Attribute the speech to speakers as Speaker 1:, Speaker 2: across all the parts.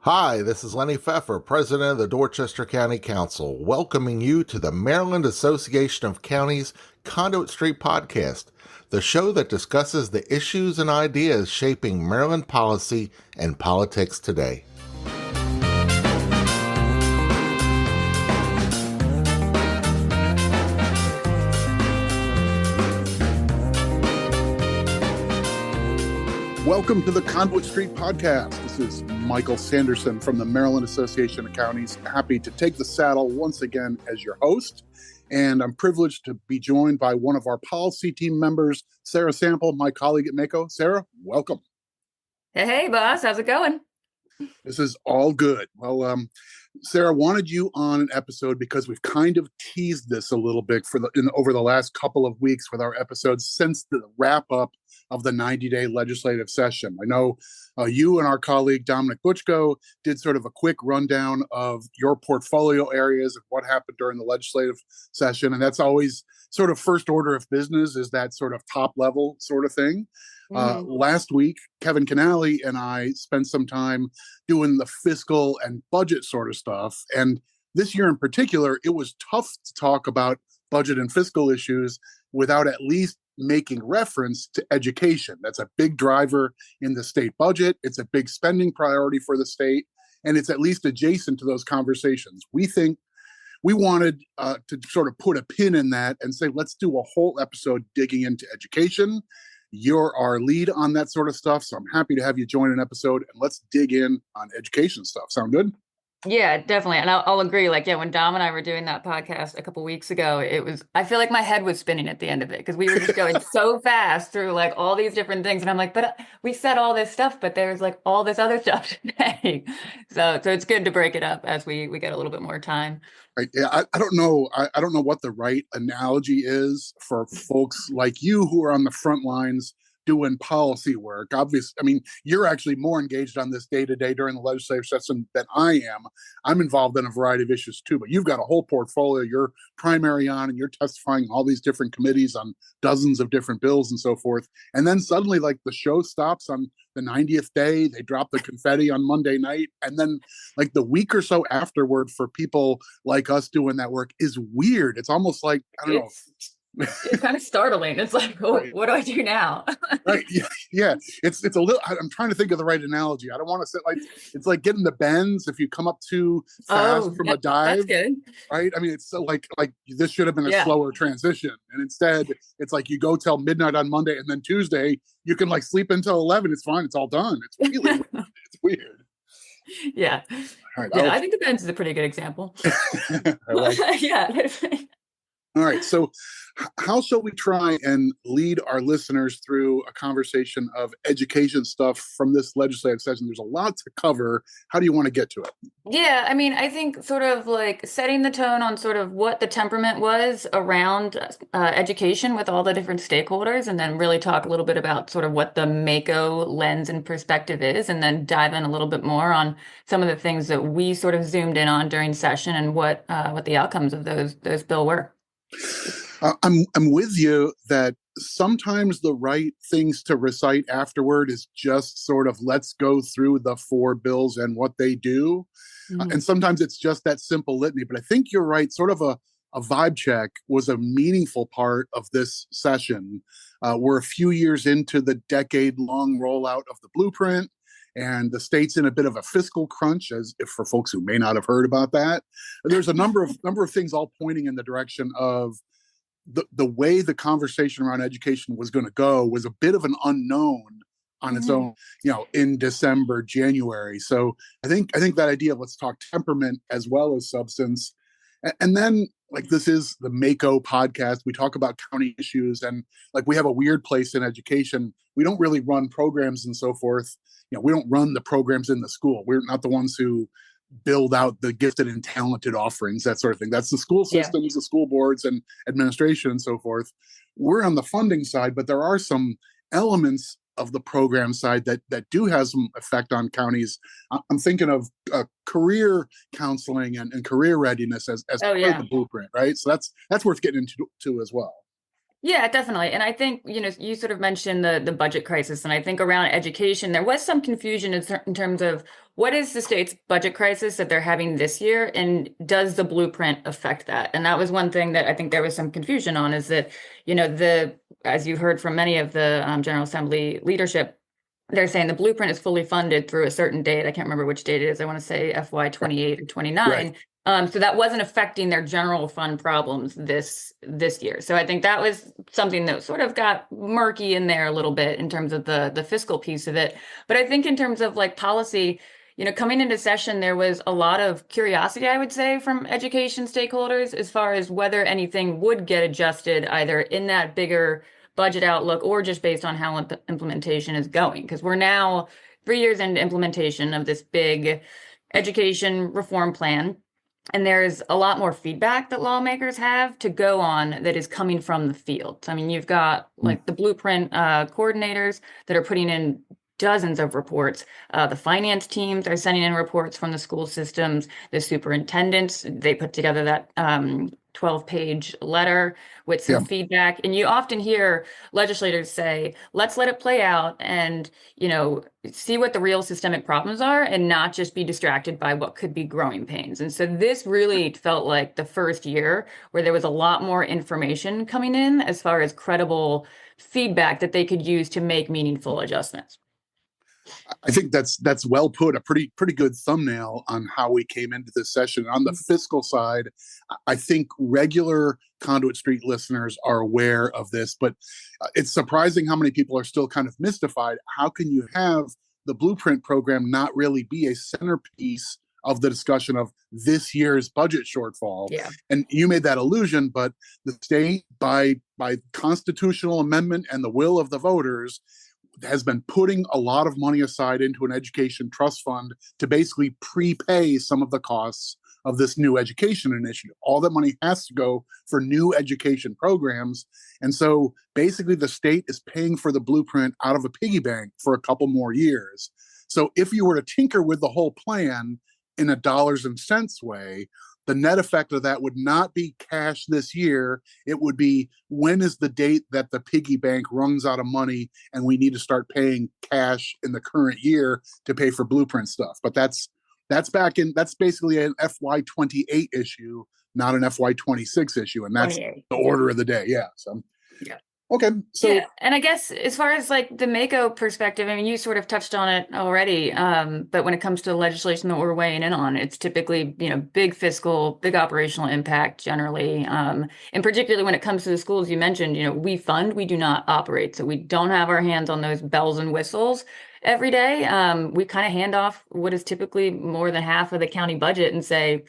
Speaker 1: Hi, this is Lenny Pfeffer, President of the Dorchester County Council, welcoming you to the Maryland Association of Counties Conduit Street podcast, the show that discusses the issues and ideas shaping Maryland policy and politics today.
Speaker 2: Welcome to the Conduit Street podcast. This is Michael Sanderson from the Maryland Association of Counties. Happy to take the saddle once again as your host. And I'm privileged to be joined by one of our policy team members, Sarah Sample, my colleague at MACo. Sarah, welcome.
Speaker 3: Hey, boss. How's it going?
Speaker 2: This is all good. Well, Sarah, wanted you on an episode because we've kind of teased this a little bit over the last couple of weeks with our episodes since the wrap up of the 90-day legislative session. I know you and our colleague Dominic Butchko did sort of a quick rundown of your portfolio areas and what happened during the legislative session. And that's always sort of first order of business, is that sort of top level sort of thing. Last week, Kevin Canale and I spent some time doing the fiscal and budget sort of stuff. And this year in particular, it was tough to talk about budget and fiscal issues without at least making reference to education. That's a big driver in the state budget. It's a big spending priority for the state, and it's at least adjacent to those conversations. We wanted to sort of put a pin in that and say, let's do a whole episode digging into education. You're our lead on that sort of stuff, so I'm happy to have you join an episode, and let's dig in on education stuff. Sound good?
Speaker 3: Yeah, definitely. And I'll agree. When Dom and I were doing that podcast a couple weeks ago, I feel like my head was spinning at the end of it because we were just going so fast through like all these different things. And I'm like, but we said all this stuff, but there's like all this other stuff today. So it's good to break it up as we get a little bit more time.
Speaker 2: Right. Yeah, I don't know. I don't know what the right analogy is for folks like you who are on the front lines doing policy work. Obviously, I mean, you're actually more engaged on this day to day during the legislative session than I am. I'm involved in a variety of issues too, but you've got a whole portfolio you're primary on, and you're testifying in all these different committees on dozens of different bills and so forth. And then suddenly, like, the show stops on the 90th day, they drop the confetti on Monday night. And then like the week or so afterward for people like us doing that work is weird. It's almost like, I don't know.
Speaker 3: It's kind of startling. It's like,
Speaker 2: right.
Speaker 3: What do I do now?
Speaker 2: Right. Yeah. It's a little, I'm trying to think of the right analogy. I don't want to say it's like getting the bends if you come up too fast from a dive.
Speaker 3: That's good.
Speaker 2: Right. I mean, it's so like this should have been a slower transition. And instead it's like you go till midnight on Monday, and then Tuesday you can like sleep until 11. It's fine. It's all done. It's really it's weird.
Speaker 3: Yeah.
Speaker 2: Right,
Speaker 3: I think the bends is a pretty good example. Yeah.
Speaker 2: All right. So how shall we try and lead our listeners through a conversation of education stuff from this legislative session? There's a lot to cover. How do you want to get to it?
Speaker 3: Yeah, I mean, I think sort of like setting the tone on sort of what the temperament was around education with all the different stakeholders, and then really talk a little bit about sort of what the MACo lens and perspective is, and then dive in a little bit more on some of the things that we sort of zoomed in on during session and what the outcomes of those bill were.
Speaker 2: I'm with you that sometimes the right things to recite afterward is just sort of let's go through the four bills and what they do. And sometimes it's just that simple litany. But I think you're right. Sort of a vibe check was a meaningful part of this session. We're a few years into the decade-long rollout of the blueprint, and the state's in a bit of a fiscal crunch, as if for folks who may not have heard about that. There's a number of things all pointing in the direction of the way the conversation around education was going to go was a bit of an unknown on its own, in December, January. So I think that idea of let's talk temperament as well as substance. And then, like, this is the MACo podcast. We talk about county issues, and like we have a weird place in education. We don't really run programs and so forth. We don't run the programs in the school. We're not the ones who build out the gifted and talented offerings, that sort of thing. That's the school systems, the school boards and administration and so forth. We're on the funding side, but there are some elements of the program side that do have some effect on counties. I'm thinking of career counseling and career readiness as part of the blueprint, right? So that's worth getting into as well.
Speaker 3: Yeah, definitely. And I think, you sort of mentioned the budget crisis, and I think around education, there was some confusion in terms of what is the state's budget crisis that they're having this year, and does the blueprint affect that? And that was one thing that I think there was some confusion on, is that, as you heard from many of the General Assembly leadership, they're saying the blueprint is fully funded through a certain date. I can't remember which date it is. I want to say FY 28 or
Speaker 2: Right.
Speaker 3: 29. So that wasn't affecting their general fund problems this year. So I think that was something that sort of got murky in there a little bit in terms of the fiscal piece of it. But I think in terms of like policy, coming into session, there was a lot of curiosity, I would say, from education stakeholders as far as whether anything would get adjusted either in that bigger budget outlook or just based on how implementation is going. Because we're now 3 years into implementation of this big education reform plan. And there's a lot more feedback that lawmakers have to go on that is coming from the field. I mean, you've got like the blueprint coordinators that are putting in dozens of reports. The finance teams are sending in reports from the school systems. The superintendents, they put together that 12-page letter with some
Speaker 2: Yeah.
Speaker 3: feedback. And you often hear legislators say, let's let it play out and, see what the real systemic problems are and not just be distracted by what could be growing pains. And so this really felt like the first year where there was a lot more information coming in as far as credible feedback that they could use to make meaningful adjustments.
Speaker 2: I think that's well put. A pretty good thumbnail on how we came into this session. On the fiscal side, I think regular Conduit Street listeners are aware of this, but it's surprising how many people are still kind of mystified. How can you have the blueprint program not really be a centerpiece of the discussion of this year's budget shortfall?
Speaker 3: Yeah.
Speaker 2: And you made that allusion, but the state, by constitutional amendment and the will of the voters, has been putting a lot of money aside into an education trust fund to basically prepay some of the costs of this new education initiative. All that money has to go for new education programs. And so basically the state is paying for the blueprint out of a piggy bank for a couple more years. So if you were to tinker with the whole plan in a dollars and cents way, the net effect of that would not be cash this year. It would be, when is the date that the piggy bank runs out of money and we need to start paying cash in the current year to pay for blueprint stuff. But that's basically an FY28 issue, not an FY26 issue. And that's the order of the day. Yeah. So,
Speaker 3: yeah.
Speaker 2: Okay. So,
Speaker 3: yeah. And I guess as far as like the MACo perspective, I mean, you sort of touched on it already. But when it comes to the legislation that we're weighing in on, it's typically, big fiscal, big operational impact generally. And particularly when it comes to the schools you mentioned, we fund, we do not operate. So we don't have our hands on those bells and whistles every day. We kind of hand off what is typically more than half of the county budget and say,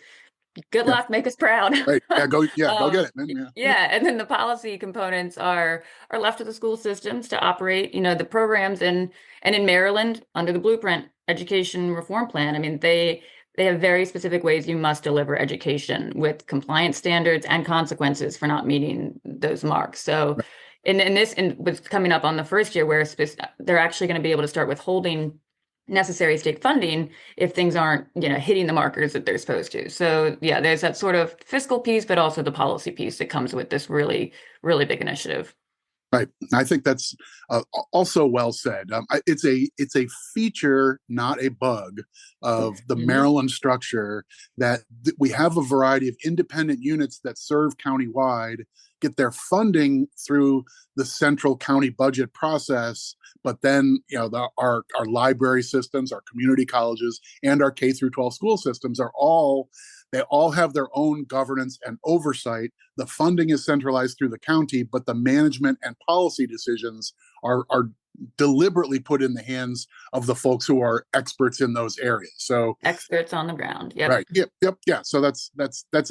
Speaker 3: good luck, make us proud.
Speaker 2: Right. Go get it, man.
Speaker 3: Yeah. And then the policy components are left to the school systems to operate, the programs, and in Maryland under the Blueprint Education Reform Plan. I mean, they have very specific ways you must deliver education with compliance standards and consequences for not meeting those marks. So in what's coming up on the first year, where they're actually going to be able to start withholding necessary state funding if things aren't, hitting the markers that they're supposed to. So yeah, there's that sort of fiscal piece, but also the policy piece that comes with this really, really big initiative.
Speaker 2: Right. I think that's also well said. It's a feature, not a bug, of the Maryland structure that we have a variety of independent units that serve countywide, get their funding through the central county budget process. But then, our library systems, our community colleges, and our K through 12 school systems they all have their own governance and oversight. The funding is centralized through the county, but the management and policy decisions are deliberately put in the hands of the folks who are experts in those areas. So
Speaker 3: experts on the ground. Yep.
Speaker 2: Right. Yep. Yeah. So that's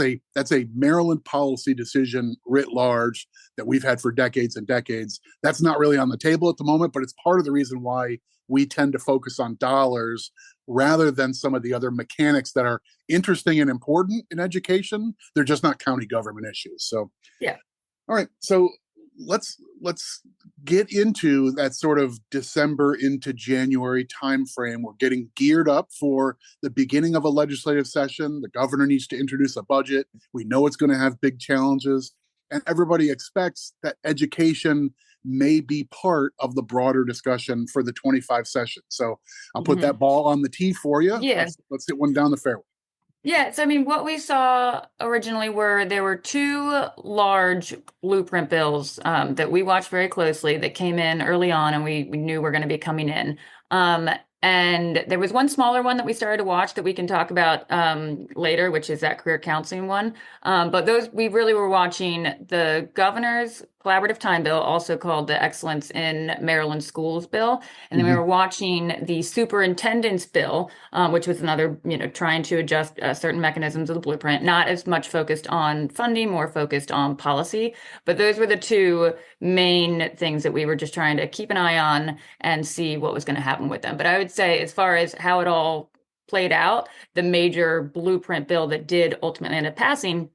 Speaker 2: a Maryland policy decision writ large that we've had for decades and decades. That's not really on the table at the moment, but it's part of the reason why we tend to focus on dollars rather than some of the other mechanics that are interesting and important in education. They're just not county government issues. So
Speaker 3: yeah.
Speaker 2: All right. So let's get into that sort of December into January timeframe. We're getting geared up for the beginning of a legislative session. The governor needs to introduce a budget. We know it's going to have big challenges. and everybody expects that education may be part of the broader discussion for the 25 sessions. So I'll put that ball on the tee for you.
Speaker 3: Yeah.
Speaker 2: Let's hit one down the fairway.
Speaker 3: Yeah, so I mean, what we saw originally were there were two large blueprint bills that we watched very closely that came in early on, and we knew were going to be coming in. And there was one smaller one that we started to watch that we can talk about later, which is that career counseling one. But those we really were watching the governor's collaborative time bill, also called the Excellence in Maryland Schools bill, and then we were watching the superintendent's bill, which was another, trying to adjust certain mechanisms of the blueprint, not as much focused on funding, more focused on policy. But those were the two main things that we were just trying to keep an eye on and see what was going to happen with them. But I would say, as far as how it all played out, the major blueprint bill that did ultimately end up passing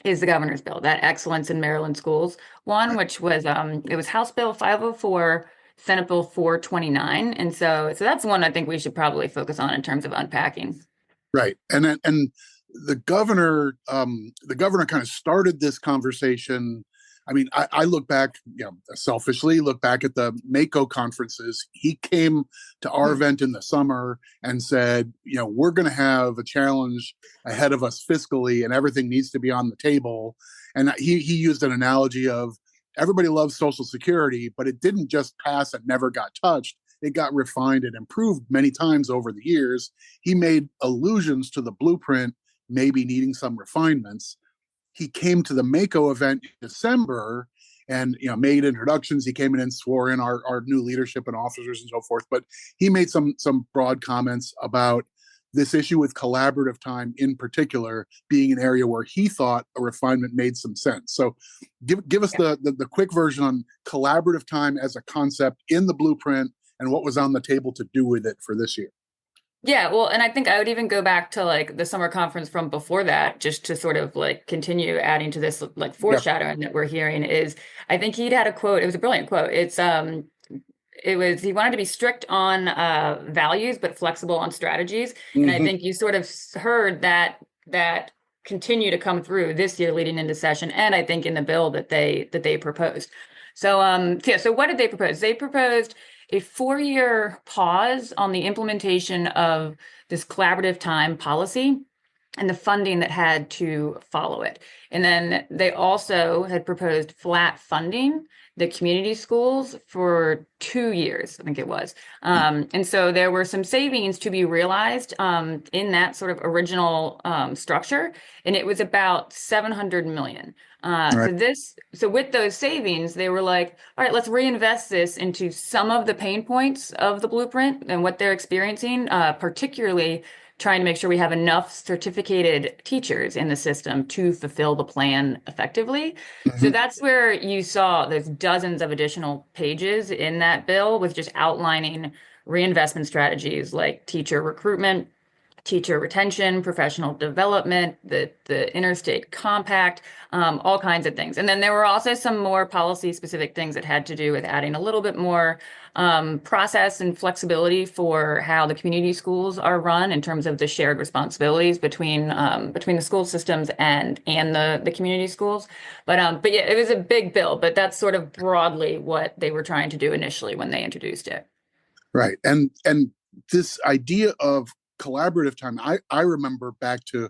Speaker 3: is the governor's bill, that Excellence in Maryland Schools one, which was it was House Bill 504, Senate Bill 429, and so that's one I think we should probably focus on in terms of unpacking.
Speaker 2: Right, and the governor kind of started this conversation. I mean, I look back, selfishly look back at the MACo conferences. He came to our event in the summer and said, we're going to have a challenge ahead of us fiscally, and everything needs to be on the table. And he used an analogy of everybody loves Social Security, but it didn't just pass and never got touched. It got refined and improved many times over the years. He made allusions to the blueprint maybe needing some refinements. He came to the MACo event in December and made introductions. He came in and swore in our new leadership and officers and so forth. But he made some broad comments about this issue with collaborative time in particular being an area where he thought a refinement made some sense. So give us the quick version on collaborative time as a concept in the blueprint and what was on the table to do with it for this year.
Speaker 3: Yeah, well, and I think I would even go back to like the summer conference from before that, just to sort of like continue adding to this like foreshadowing that we're hearing is, I think he'd had a quote. It was a brilliant quote. It was, he wanted to be strict on values, but flexible on strategies. And I think you sort of heard that continue to come through this year leading into session. And I think in the bill that they proposed. So, so what did they propose? They proposed a 4-year pause on the implementation of this collaborative time policy and the funding that had to follow it. And then they also had proposed flat funding the community schools for 2 years, I think it was. And so there were some savings to be realized in that sort of original structure. And it was about $700 million. So with those savings, they were like, all right, let's reinvest this into some of the pain points of the blueprint and what they're experiencing, particularly trying to make sure we have enough certificated teachers in the system to fulfill the plan effectively. So that's where you saw there's dozens of additional pages in that bill with just outlining reinvestment strategies like teacher recruitment, teacher retention, professional development, the interstate compact, all kinds of things. And then there were also some more policy specific things that had to do with adding a little bit more process and flexibility for how the community schools are run in terms of the shared responsibilities between the school systems and the community schools. But yeah, it was a big bill, but that's sort of broadly what they were trying to do initially when they introduced it.
Speaker 2: Right. And this idea of collaborative time, I remember back to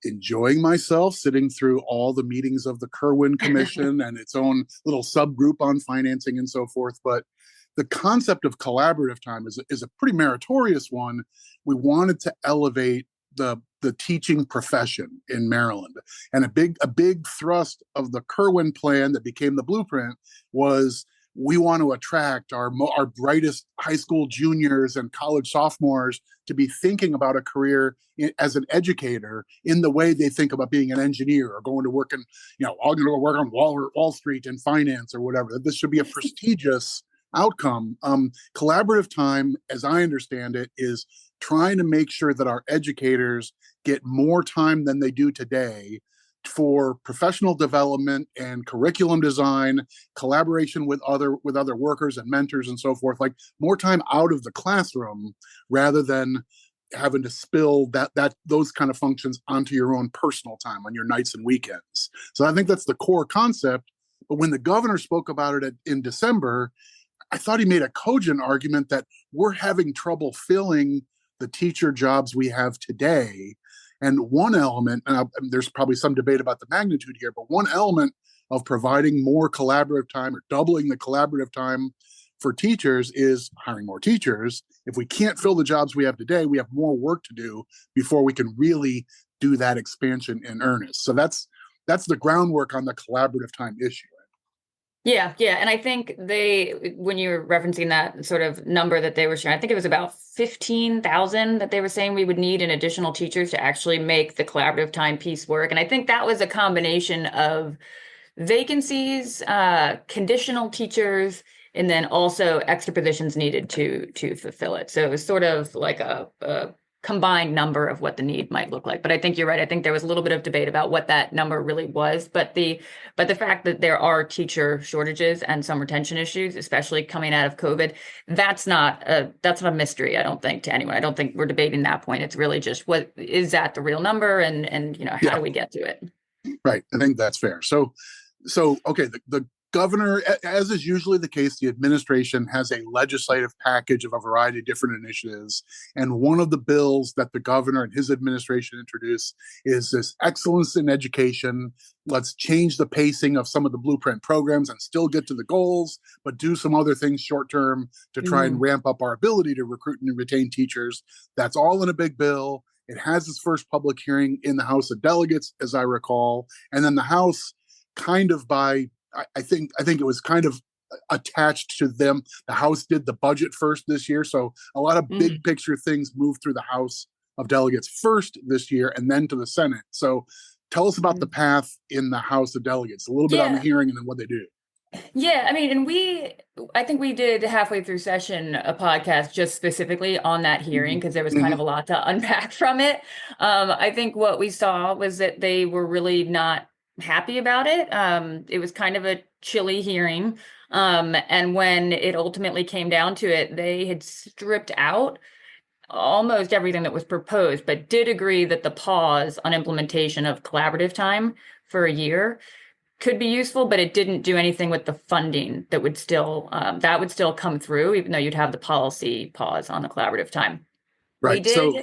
Speaker 2: enjoying myself sitting through all the meetings of the Kerwin Commission and its own little subgroup on financing and so forth. But the concept of collaborative time is a pretty meritorious one. We wanted to elevate the teaching profession in Maryland. And a big thrust of the Kerwin plan that became the blueprint was we want to attract our brightest high school juniors and college sophomores to be thinking about a career as an educator in the way they think about being an engineer or going to work in, all going to go work on Wall Street in finance or whatever. This should be a prestigious outcome. Collaborative time, as I understand it, is trying to make sure that our educators get more time than they do today for professional development and curriculum design, collaboration with other workers and mentors and so forth, like more time out of the classroom rather than having to spill those kind of functions onto your own personal time on your nights and weekends. So I think that's the core concept. But when the governor spoke about it in December, I thought he made a cogent argument that we're having trouble filling the teacher jobs we have today. And one element, and there's probably some debate about the magnitude here, but one element of providing more collaborative time or doubling the collaborative time for teachers is hiring more teachers. If we can't fill the jobs we have today, we have more work to do before we can really do that expansion in earnest. So that's the groundwork on the collaborative time issue.
Speaker 3: Yeah. And I think when you were referencing that sort of number that they were sharing, I think it was about 15,000 that they were saying we would need in additional teachers to actually make the collaborative time piece work. And I think that was a combination of vacancies, conditional teachers, and then also extra positions needed to fulfill it. So it was sort of like a combined number of what the need might look like. But I think you're right. I think there was a little bit of debate about what that number really was. But the fact that there are teacher shortages and some retention issues, especially coming out of COVID, that's not a mystery, I don't think, to anyone. I don't think we're debating that point. It's really just, what is that the real number, and how do we get to it?
Speaker 2: Right. I think that's fair. So okay, the governor, as is usually the case, the administration has a legislative package of a variety of different initiatives. And one of the bills that the governor and his administration introduced is this excellence in education. Let's change the pacing of some of the blueprint programs and still get to the goals, but do some other things short term to try and ramp up our ability to recruit and retain teachers. That's all in a big bill. It has its first public hearing in the House of Delegates, as I recall. And then the House kind of I think it was kind of attached to them. The House did the budget first this year. So a lot of big picture things moved through the House of Delegates first this year and then to the Senate. So tell us about the path in the House of Delegates, a little bit on the hearing and then what they do.
Speaker 3: Yeah, I mean, and I think we did halfway through session a podcast just specifically on that hearing because there was kind of a lot to unpack from it. I think what we saw was that they were really not happy about it. It was kind of a chilly hearing. And when it ultimately came down to it, they had stripped out almost everything that was proposed, but did agree that the pause on implementation of collaborative time for a year could be useful, but it didn't do anything with the funding that would still come through, even though you'd have the policy pause on the collaborative time.
Speaker 2: Right. So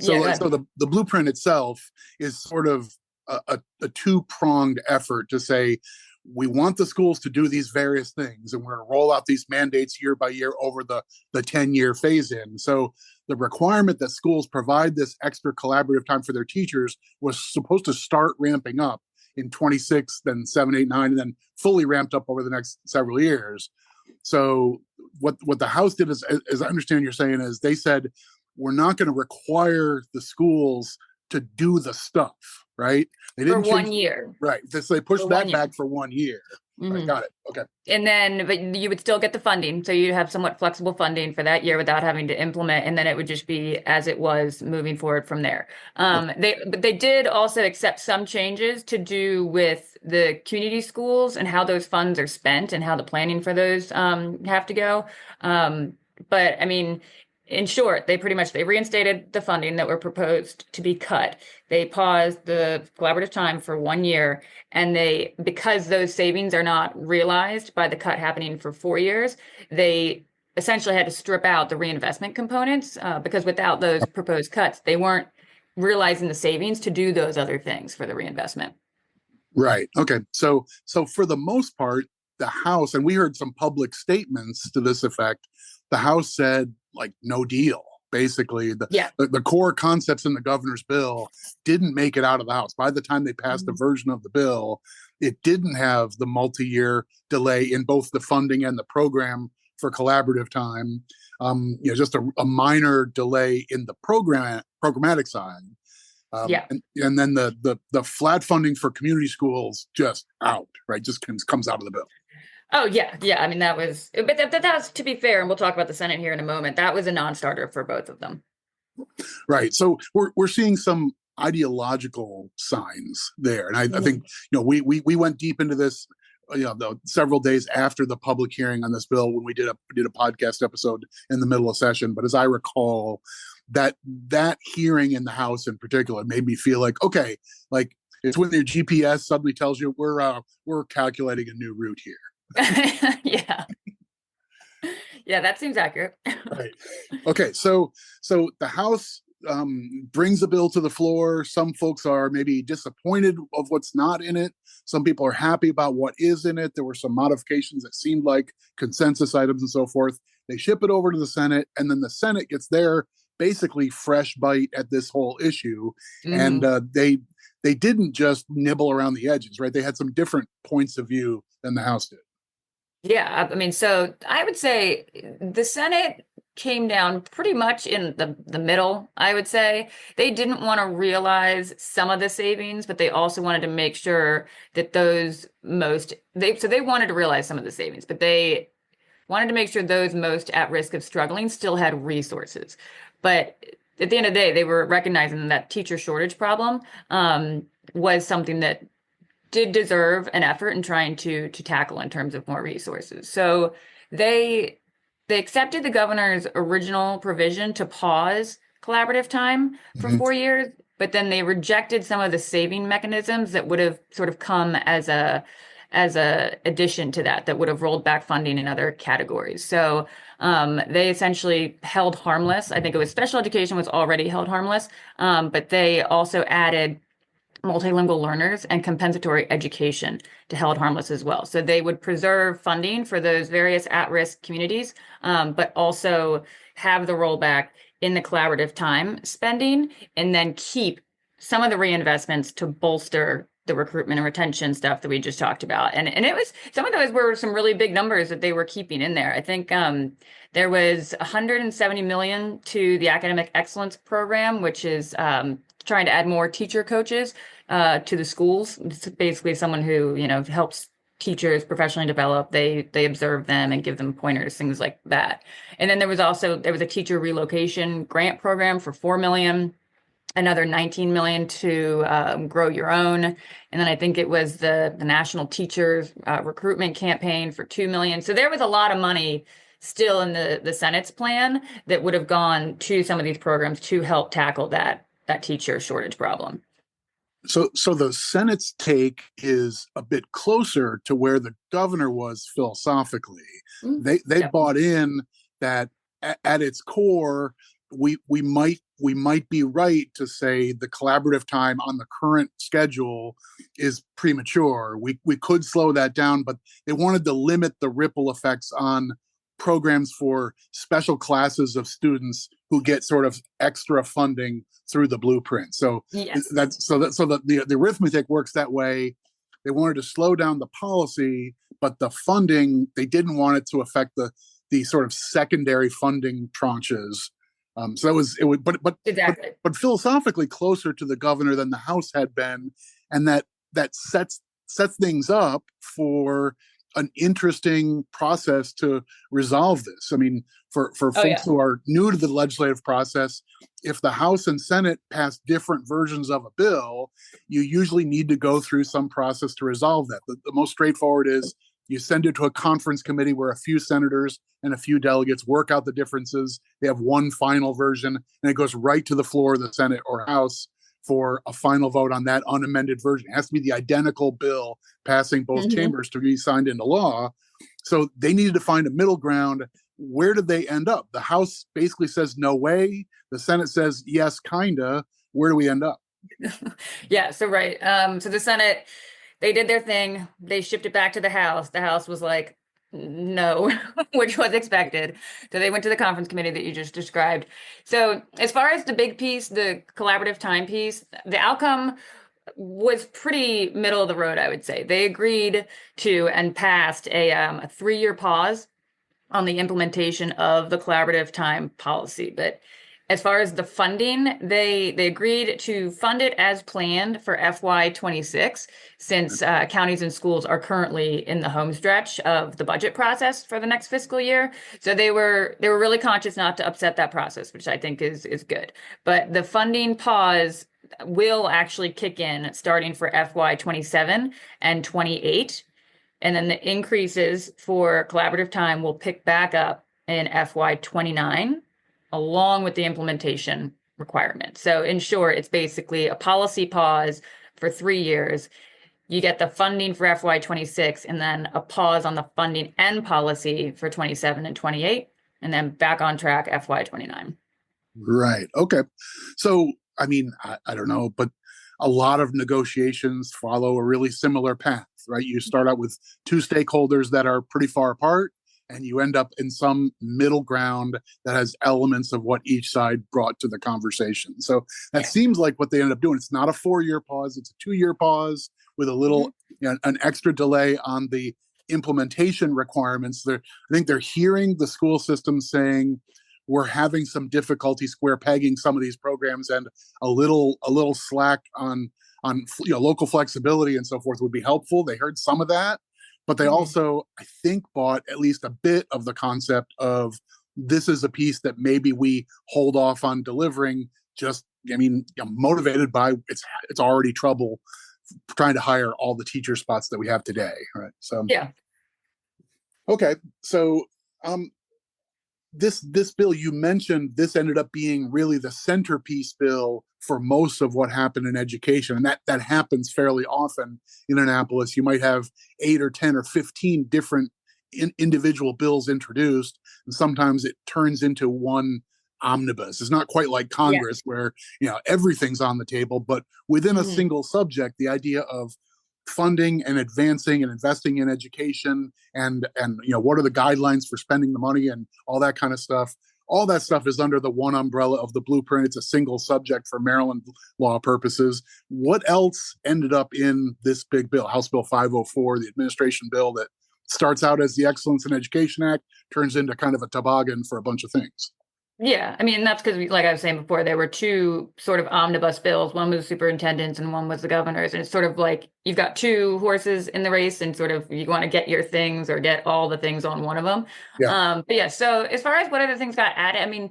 Speaker 2: the blueprint itself is sort of a two-pronged effort to say, we want the schools to do these various things, and we're going to roll out these mandates year by year over the 10-year phase-in. So the requirement that schools provide this extra collaborative time for their teachers was supposed to start ramping up in 26, then 7, 8, 9, and then fully ramped up over the next several years. So what the House did is, as I understand you're saying, is they said, we're not going to require the schools to do the stuff, right? They didn't
Speaker 3: for 1 year.
Speaker 2: Right. So they pushed that back for 1 year. Right, got it. Okay.
Speaker 3: And then, but you would still get the funding. So you'd have somewhat flexible funding for that year without having to implement. And then it would just be as it was moving forward from there. But they did also accept some changes to do with the community schools and how those funds are spent and how the planning for those have to go. But I mean, in short, they reinstated the funding that were proposed to be cut. They paused the collaborative time for 1 year, and because those savings are not realized by the cut happening for 4 years, they essentially had to strip out the reinvestment components because without those proposed cuts, they weren't realizing the savings to do those other things for the reinvestment.
Speaker 2: Right. Okay. So for the most part, the House, and we heard some public statements to this effect, the House said, like, no deal. Basically, the core concepts in the governor's bill didn't make it out of the House. By the time they passed the version of the bill, it didn't have the multi-year delay in both the funding and the program for collaborative time. Just a minor delay in the programmatic side. And then the flat funding for community schools just out, right? Just comes out of the bill.
Speaker 3: Oh, yeah. I mean, that was, but that's, to be fair, and we'll talk about the Senate here in a moment, that was a non-starter for both of them.
Speaker 2: Right. So we're seeing some ideological signs there. And I think, we went deep into this, several days after the public hearing on this bill when we did a podcast episode in the middle of session. But as I recall, that hearing in the House in particular made me feel like, okay, like it's when your GPS suddenly tells you we're calculating a new route here.
Speaker 3: Yeah. Yeah, that seems accurate.
Speaker 2: Right. Okay, so the House brings a bill to the floor. Some folks are maybe disappointed of what's not in it. Some people are happy about what is in it. There were some modifications that seemed like consensus items and so forth. They ship it over to the Senate, and then the Senate gets their basically fresh bite at this whole issue. And they didn't just nibble around the edges, right? They had some different points of view than the House did.
Speaker 3: Yeah, I mean, so I would say the Senate came down pretty much in the middle, I would say. They didn't want to realize some of the savings, but they also wanted to make sure that they wanted to realize some of the savings, but they wanted to make sure those most at risk of struggling still had resources. But at the end of the day, they were recognizing that teacher shortage problem was something that did deserve an effort in trying to tackle in terms of more resources. So they accepted the governor's original provision to pause collaborative time for 4 years, but then they rejected some of the saving mechanisms that would have sort of come as a addition to that would have rolled back funding in other categories. So they essentially held harmless. I think it was special education was already held harmless, but they also added multilingual learners and compensatory education to held harmless as well. So they would preserve funding for those various at-risk communities, but also have the rollback in the collaborative time spending, and then keep some of the reinvestments to bolster the recruitment and retention stuff that we just talked about. And it was, some of those were some really big numbers that they were keeping in there. I think there was 170 million to the academic excellence program, which is trying to add more teacher coaches to the schools. It's basically someone who, helps teachers professionally develop. They observe them and give them pointers, things like that. And then there was a teacher relocation grant program for 4 million, another 19 million to grow your own. And then I think it was the national teachers recruitment campaign for 2 million. So there was a lot of money still in the Senate's plan that would have gone to some of these programs to help tackle that teacher shortage problem.
Speaker 2: So the Senate's take is a bit closer to where the governor was philosophically. They bought in that at its core, we might be right to say the collaborative time on the current schedule is premature. We could slow that down, but they wanted to limit the ripple effects on programs for special classes of students who get sort of extra funding through the blueprint. So the arithmetic works that way. They wanted to slow down the policy, but the funding, they didn't want it to affect the sort of secondary funding tranches. So exactly. But philosophically closer to the governor than the House had been, and that sets things up for an interesting process to resolve this. I mean, for folks who are new to the legislative process, if the House and Senate pass different versions of a bill, you usually need to go through some process to resolve that. The most straightforward is you send it to a conference committee where a few senators and a few delegates work out the differences. They have one final version, and it goes right to the floor of the Senate or House for a final vote on that unamended version. It has to be the identical bill passing both chambers to be signed into law. So they needed to find a middle ground. Where did they end up? The House basically says no way. The Senate says yes, kinda. Where do we end up?
Speaker 3: Yeah, so right. So the Senate, they did their thing. They shipped it back to the House. The House was like, no, which was expected. So they went to the conference committee that you just described. So as far as the big piece, the collaborative time piece, the outcome was pretty middle of the road, I would say. They agreed to and passed a 3-year pause on the implementation of the collaborative time policy. But as far as the funding, they agreed to fund it as planned for FY26, since counties and schools are currently in the home stretch of the budget process for the next fiscal year. So they were really conscious not to upset that process, which I think is good. But the funding pause will actually kick in starting for FY27 and 28. And then the increases for collaborative time will pick back up in FY29 along with the implementation requirement. So in short, it's basically a policy pause for 3 years. You get the funding for FY26 and then a pause on the funding and policy for 27 and 28, and then back on track FY29.
Speaker 2: Right. Okay. So, I mean, I don't know, but a lot of negotiations follow a really similar path, right? You start out with two stakeholders that are pretty far apart, and you end up in some middle ground that has elements of what each side brought to the conversation. So that seems like what they end up doing. It's not a 4-year pause, it's a 2-year pause with a little, an extra delay on the implementation requirements. I think they're hearing the school system saying, we're having some difficulty square pegging some of these programs, and a little slack on local flexibility and so forth would be helpful. They heard some of that, but they also, I think, bought at least a bit of the concept of this is a piece that maybe we hold off on delivering. Motivated by it's already trouble trying to hire all the teacher spots that we have today, right? So
Speaker 3: yeah.
Speaker 2: Okay, so this bill you mentioned, this ended up being really the centerpiece bill for most of what happened in education, and that happens fairly often in Annapolis. You might have 8 or 10 or 15 different individual bills introduced, and sometimes it turns into one omnibus. It's not quite like Congress where everything's on the table, but within a single subject, the idea of funding and advancing and investing in education and what are the guidelines for spending the money and all that kind of stuff. All that stuff is under the one umbrella of the blueprint. It's a single subject for Maryland law purposes. What else ended up in this big bill, House Bill 504, the administration bill that starts out as the Excellence in Education Act, turns into kind of a toboggan for a bunch of things?
Speaker 3: Yeah, I mean, that's because, like I was saying before, there were two sort of omnibus bills. One was the superintendent's and one was the governor's. And it's sort of like you've got two horses in the race and sort of you want to get your things or get all the things on one of them. But yeah, so as far as what other things got added, I mean,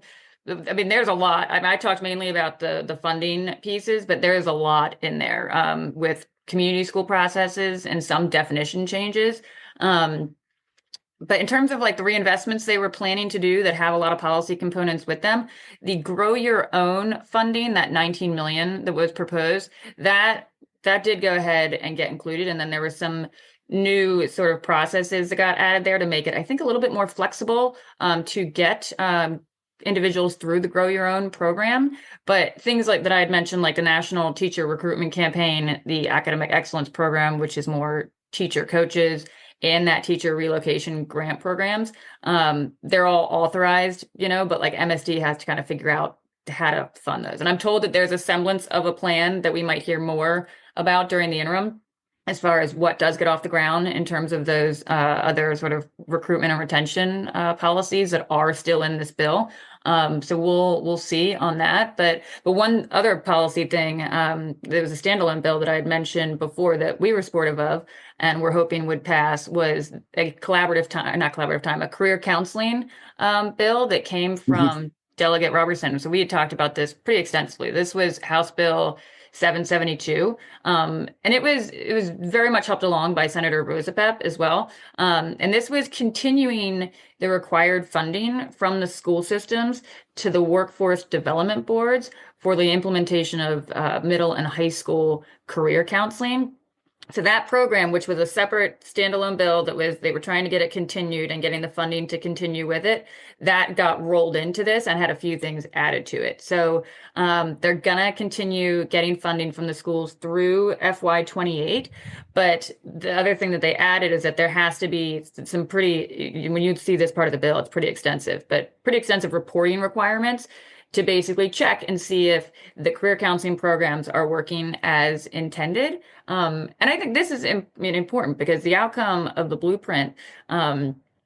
Speaker 3: there's a lot. I talked mainly about the funding pieces, but there's a lot in there with community school processes and some definition changes. But in terms of like the reinvestments they were planning to do that have a lot of policy components with them, the grow your own funding, that 19 million that was proposed, that did go ahead and get included. And then there were some new sort of processes that got added there to make it, I think, a little bit more flexible to get individuals through the grow your own program. But things like that I had mentioned, like the National Teacher Recruitment Campaign, the Academic Excellence Program, which is more teacher coaches, and that teacher relocation grant programs, they're all authorized, but like MSD has to kind of figure out how to fund those. And I'm told that there's a semblance of a plan that we might hear more about during the interim as far as what does get off the ground in terms of those other sort of recruitment and retention policies that are still in this bill. So we'll see on that. But one other policy thing, there was a standalone bill that I had mentioned before that we were supportive of and we're hoping would pass was a career counseling bill that came from Delegate Robertson. So we had talked about this pretty extensively. This was House Bill 772. And it was very much helped along by Senator Rosapep as well. And this was continuing the required funding from the school systems to the workforce development boards for the implementation of middle and high school career counseling. So that program, which was a separate standalone bill they were trying to get it continued and getting the funding to continue with it, that got rolled into this and had a few things added to it. So they're gonna continue getting funding from the schools through FY28. But the other thing that they added is that there has to be some when you see this part of the bill, it's pretty extensive reporting requirements to basically check and see if the career counseling programs are working as intended. And I think this is important because the outcome of the blueprint,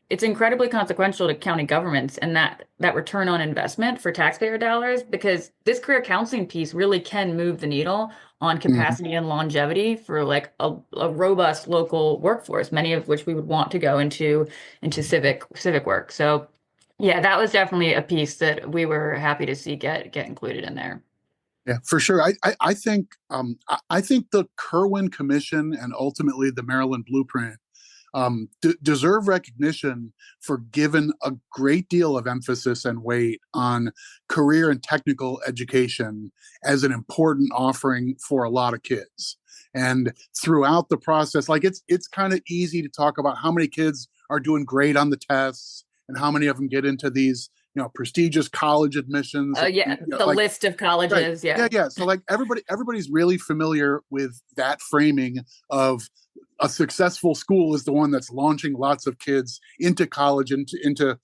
Speaker 3: it's incredibly consequential to county governments and that return on investment for taxpayer dollars, because this career counseling piece really can move the needle on capacity and longevity for like a robust local workforce, many of which we would want to go into civic work. So yeah, that was definitely a piece that we were happy to see get included in there.
Speaker 2: Yeah, for sure. I think the Kirwan Commission and ultimately the Maryland Blueprint deserve recognition for giving a great deal of emphasis and weight on career and technical education as an important offering for a lot of kids. And throughout the process, like it's kind of easy to talk about how many kids are doing great on the tests and how many of them get into these prestigious college admissions.
Speaker 3: The
Speaker 2: like,
Speaker 3: list of
Speaker 2: right.
Speaker 3: colleges.
Speaker 2: Yeah. So like everybody's really familiar with that framing of a successful school is the one that's launching lots of kids into college, into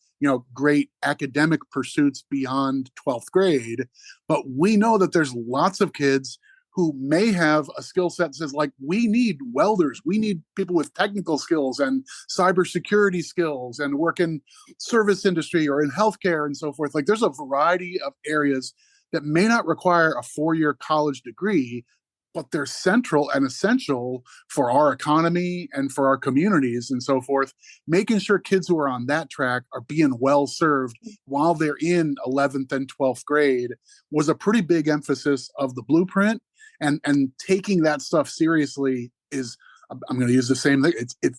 Speaker 2: great academic pursuits beyond 12th grade. But we know that there's lots of kids who may have a skill set that says, like, we need welders, we need people with technical skills and cybersecurity skills and work in service industry or in healthcare and so forth. Like, there's a variety of areas that may not require a 4-year college degree, but they're central and essential for our economy and for our communities and so forth. Making sure kids who are on that track are being well served while they're in 11th and 12th grade was a pretty big emphasis of the blueprint. And taking that stuff seriously is, I'm going to use the same thing.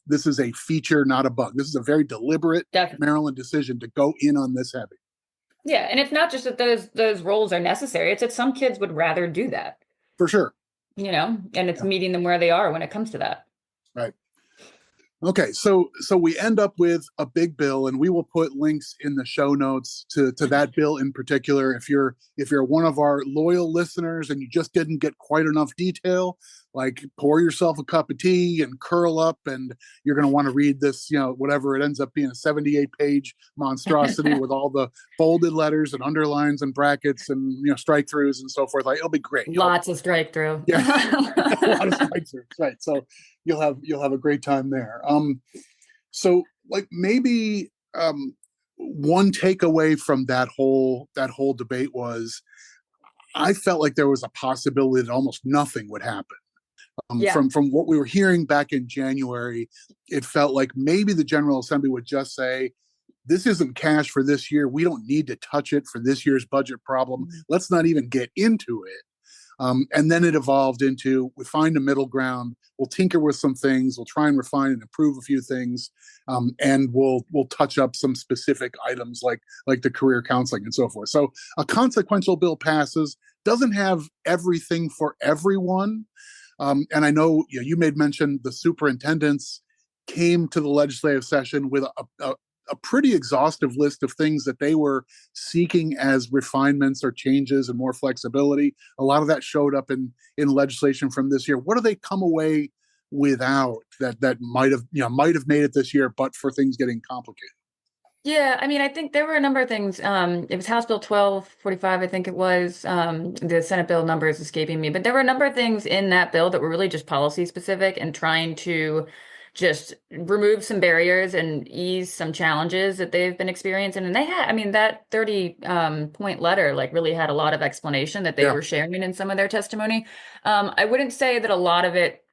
Speaker 2: This is a feature, not a bug. This is a very deliberate Maryland decision to go in on this heavy.
Speaker 3: Yeah, and it's not just that those roles are necessary. It's that some kids would rather do that.
Speaker 2: For sure.
Speaker 3: And it's meeting them where they are when it comes to that.
Speaker 2: Right. Okay, so we end up with a big bill, and we will put links in the show notes to that bill in particular. If you're one of our loyal listeners and you just didn't get quite enough detail, like, pour yourself a cup of tea and curl up, and you're going to want to read this, whatever it ends up being, a 78-page monstrosity with all the bolded letters and underlines and brackets and strike throughs and so forth. Like, it'll be great.
Speaker 3: Lots of strike through.
Speaker 2: Yeah, a lot of strike throughs. Right. So you'll have a great time there. So like maybe one takeaway from that whole debate was, I felt like there was a possibility that almost nothing would happen. From what we were hearing back in January, it felt like maybe the General Assembly would just say, this isn't cash for this year. We don't need to touch it for this year's budget problem. Let's not even get into it. And then it evolved into, we find a middle ground. We'll tinker with some things. We'll try and refine and improve a few things. And we'll touch up some specific items like the career counseling and so forth. So a consequential bill passes, doesn't have everything for everyone. And I know you made mention the superintendents came to the legislative session with a pretty exhaustive list of things that they were seeking as refinements or changes and more flexibility. A lot of that showed up in legislation from this year. What do they come away without that might have made it this year, but for things getting complicated?
Speaker 3: Yeah, I mean, I think there were a number of things. It was House Bill 1245, I think it was. The Senate bill number is escaping me, but there were a number of things in that bill that were really just policy specific and trying to just remove some barriers and ease some challenges that they've been experiencing. And they had, I mean, that 30 point letter like really had a lot of explanation that they were sharing in some of their testimony. I wouldn't say that a lot of it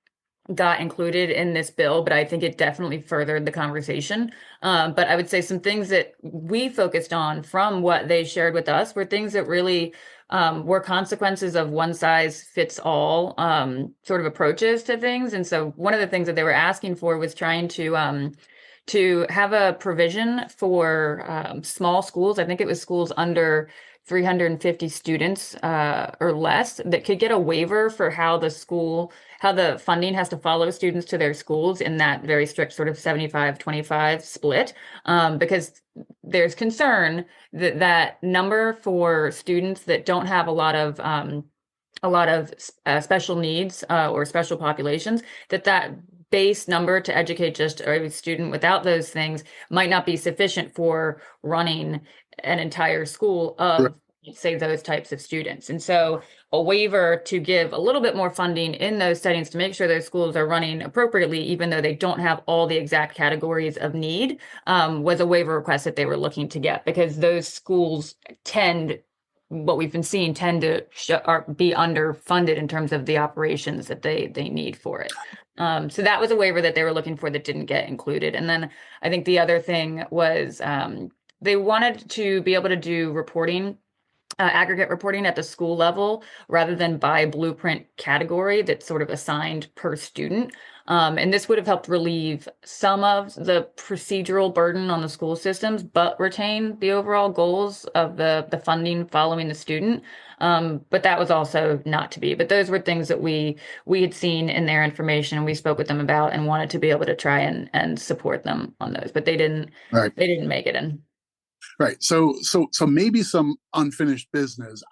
Speaker 3: got included in this bill, but I think it definitely furthered the conversation. But I would say some things that we focused on from what they shared with us were things that really were consequences of one size fits all sort of approaches to things. And so one of the things that they were asking for was trying to have a provision for small schools. I think it was schools under 350 students or less that could get a waiver for how the funding has to follow students to their schools in that very strict sort of 75-25 split, because there's concern that number for students that don't have a lot of special needs or special populations, that base number to educate just a student without those things might not be sufficient for running an entire school of, say, those types of students. And so a waiver to give a little bit more funding in those settings to make sure those schools are running appropriately, even though they don't have all the exact categories of need, was a waiver request that they were looking to get, because those schools what we've been seeing tend to be underfunded in terms of the operations that they need for it. So that was a waiver that they were looking for that didn't get included. And then I think the other thing was they wanted to be able to do reporting aggregate reporting at the school level rather than by blueprint category that's sort of assigned per student. And this would have helped relieve some of the procedural burden on the school systems, but retain the overall goals of the funding following the student. But that was also not to be. But those were things that we had seen in their information and we spoke with them about and wanted to be able to try and support them on those. But
Speaker 2: Right.
Speaker 3: they didn't make it in.
Speaker 2: Right. So maybe some unfinished business.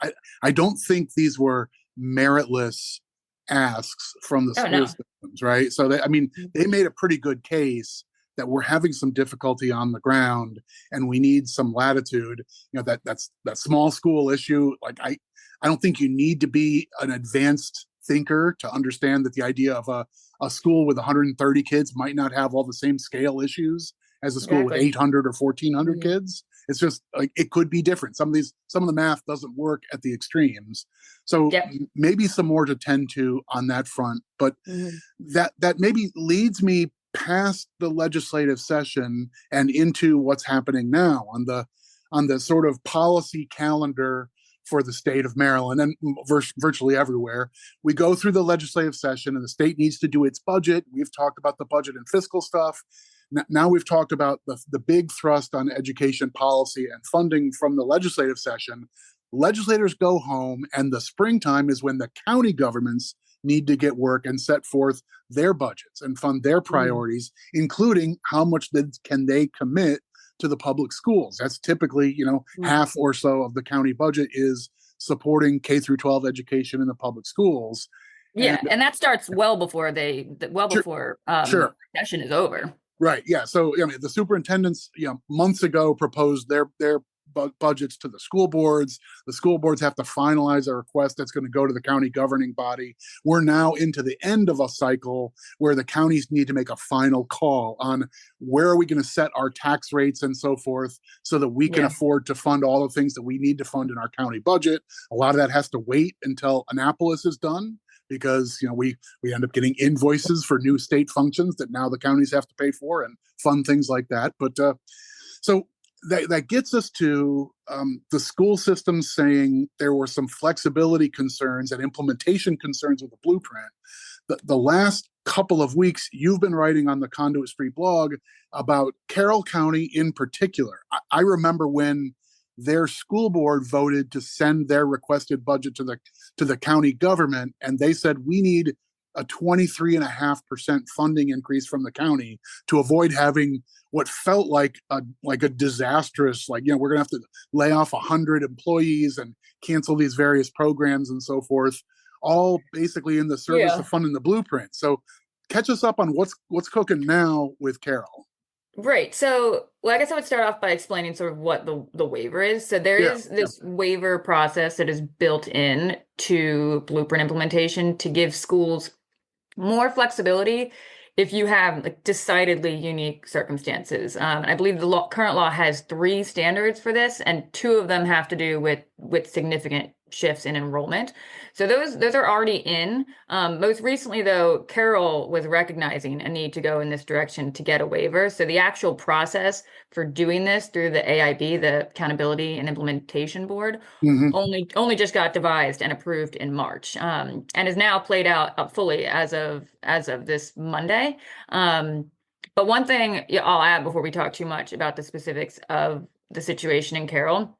Speaker 2: I don't think these were meritless asks from the
Speaker 3: Oh,
Speaker 2: school
Speaker 3: no.
Speaker 2: systems, right? So they made a pretty good case that we're having some difficulty on the ground and we need some latitude. That's that small school issue. Like I don't think you need to be an advanced thinker to understand that the idea of a school with 130 kids might not have all the same scale issues as a school with 800 or 1,400 kids. It's just like it could be different. Some of the math doesn't work at the extremes. So maybe some more to tend to on that front. But that maybe leads me past the legislative session and into what's happening now on the sort of policy calendar for the state of Maryland and virtually everywhere. We go through the legislative session and the state needs to do its budget. We've talked about the budget and fiscal stuff. Now we've talked about the big thrust on education policy and funding from the legislative session. Legislators go home, and the springtime is when the county governments need to get work and set forth their budgets and fund their priorities, including how much can they commit to the public schools. That's typically, half or so of the county budget is supporting K through 12 education in the public schools.
Speaker 3: Yeah, and that starts well before session is over.
Speaker 2: Right. Yeah. So the superintendents, months ago proposed their budgets to the school boards. The school boards have to finalize a request that's going to go to the county governing body. We're now into the end of a cycle where the counties need to make a final call on where are we going to set our tax rates and so forth so that we can afford to fund all the things that we need to fund in our county budget. A lot of that has to wait until Annapolis is done, because we end up getting invoices for new state functions that now the counties have to pay for and fund things like that. But so that gets us to the school system saying there were some flexibility concerns and implementation concerns with the blueprint. The last couple of weeks, you've been writing on the Conduit Street blog about Carroll County in particular. I remember when their school board voted to send their requested budget to the county government, and they said we need a 23.5% funding increase from the county to avoid having what felt like a disastrous, we're going to have to lay off 100 employees and cancel these various programs and so forth, all basically in the service of funding the blueprint. So catch us up on what's cooking now with Carroll.
Speaker 3: Right. So, I guess I would start off by explaining sort of what the waiver is. So there is this waiver process that is built in to blueprint implementation to give schools more flexibility if you have decidedly unique circumstances. I believe the current law has 3 standards for this, and 2 of them have to do with significant shifts in enrollment. So those are already in. Most recently, though, Carroll was recognizing a need to go in this direction to get a waiver. So the actual process for doing this through the AIB, the Accountability and Implementation Board, only just got devised and approved in March, and is now played out fully as of this Monday. But one thing I'll add before we talk too much about the specifics of the situation in Carroll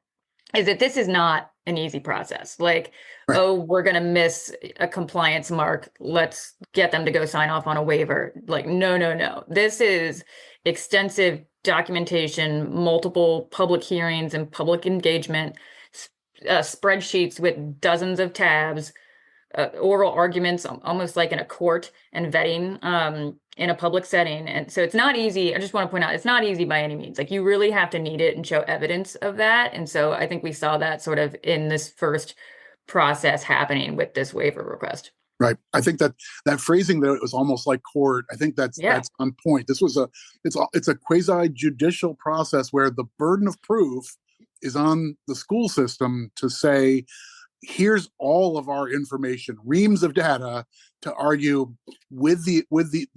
Speaker 3: is that this is not an easy process. We're going to miss a compliance mark. Let's get them to go sign off on a waiver. No. This is extensive documentation, multiple public hearings and public engagement, spreadsheets with dozens of tabs, oral arguments, almost like in a court, and vetting in a public setting. And so it's not easy. I just want to point out, it's not easy by any means. You really have to need it and show evidence of that. And so I think we saw that sort of in this first process happening with this waiver request.
Speaker 2: Right. I think that phrasing that it was almost like court, I think that's on point. This was it's a quasi judicial process where the burden of proof is on the school system to say, here's all of our information, reams of data to argue with the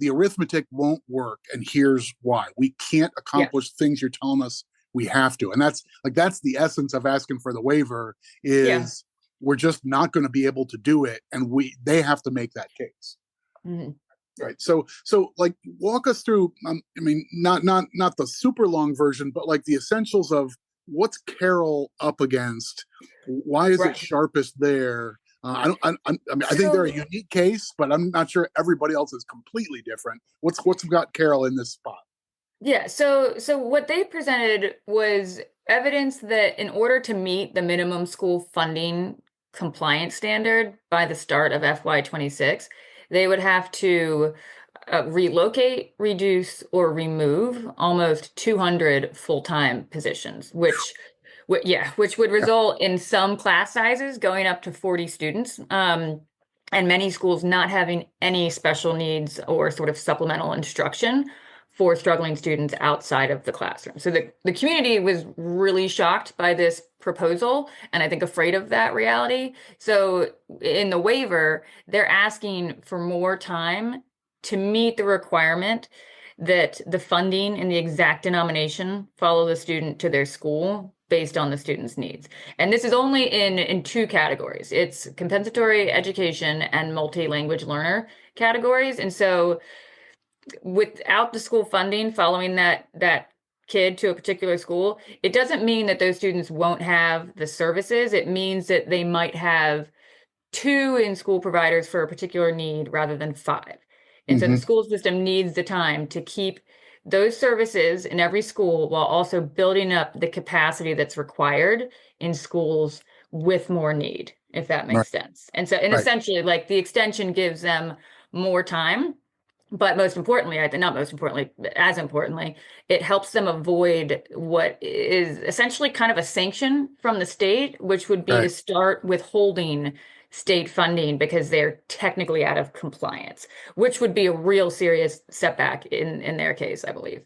Speaker 2: arithmetic won't work, and here's why. We can't accomplish things you're telling us we have to. And that's the essence of asking for the waiver
Speaker 3: Yeah.
Speaker 2: is we're just not going to be able to do it. And they have to make that case.
Speaker 3: Mm-hmm.
Speaker 2: Right. So like walk us through, I mean, not the super long version, but like the essentials of what's Carroll up against? Why is it
Speaker 3: Right.
Speaker 2: sharpest there? I mean, I think they're a
Speaker 3: So,
Speaker 2: unique case, but I'm not sure everybody else is completely different. What's got Carroll in this spot?
Speaker 3: yeah, so what they presented was evidence that in order to meet the minimum school funding compliance standard by the start of FY26, they would have to relocate, reduce, or remove almost 200 full-time positions, which would
Speaker 2: Yeah.
Speaker 3: result in some class sizes going up to 40 students, and many schools not having any special needs or sort of supplemental instruction for struggling students outside of the classroom. So the community was really shocked by this proposal and I think afraid of that reality. So in the waiver, they're asking for more time to meet the requirement that the funding and the exact denomination follow the student to their school based on the student's needs. And this is only in two categories. It's compensatory education and multi-language learner categories. And so without the school funding following that kid to a particular school, it doesn't mean that those students won't have the services. It means that they might have two in-school providers for a particular need rather than five. And so the
Speaker 2: Mm-hmm.
Speaker 3: school system needs the time to keep those services in every school while also building up the capacity that's required in schools with more need, if that
Speaker 2: Right.
Speaker 3: makes sense. And
Speaker 2: Right.
Speaker 3: essentially, like the extension gives them more time, but most importantly, I think not most importantly, as importantly, it helps them avoid what is essentially kind of a sanction from the state, which would be to
Speaker 2: Right.
Speaker 3: start withholding state funding because they're technically out of compliance, which would be a real serious setback in their case, I believe.